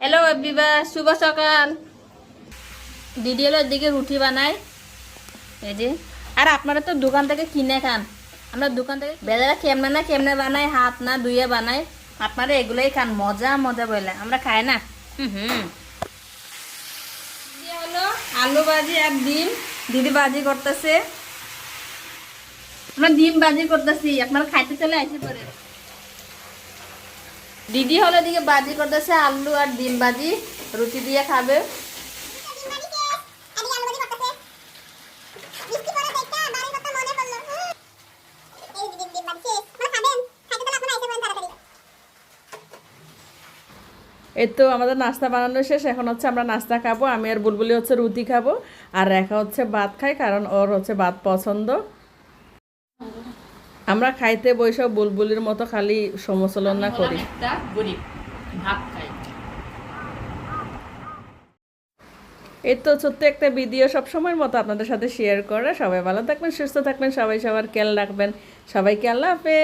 Hello everyone, শুভ সকাল। দিদি হলো এদিকে রুটি বানায়, এই যে। আর আপনারা তো দোকান থেকে কিনে খান, আমরা দোকান থেকে বেজারা কেমনে না কেমনে বানাই, হাত না ধুয়ে বানাই। আপনারা এগুলোই খান, মজা মজা বলে, আমরা খাই না। দিদি হলো আলু ভাজি আর ডিম দিদি ভাজি করতেছে, আমরা ডিম ভাজি করতেছি, আপনারা খাইতে চলে আসি পরে। দিদি হলো এদিকে ভাজি করতেছে, আলু আর ডিম ভাজি, রুটি দিয়ে খাবে। এই তো আমাদের নাস্তা বানানো শেষ, এখন হচ্ছে আমরা নাস্তা খাবো। আমি আর বুলবুলি হচ্ছে রুটি খাবো, আর রেখা হচ্ছে ভাত খায়, কারণ ওর হচ্ছে ভাত পছন্দ। আমরা খাইতে বৈশাখ বুলবুলির মতো খালি সমালোচনা করি। এই তো ছোট্ট একটা ভিডিও সব সময়ের মতো আপনাদের সাথে শেয়ার করা। সবাই ভালো থাকবেন, সুস্থ থাকবেন, সবাই সবার খেয়াল রাখবেন। সবাইকে আল্লাহ হাফেজ।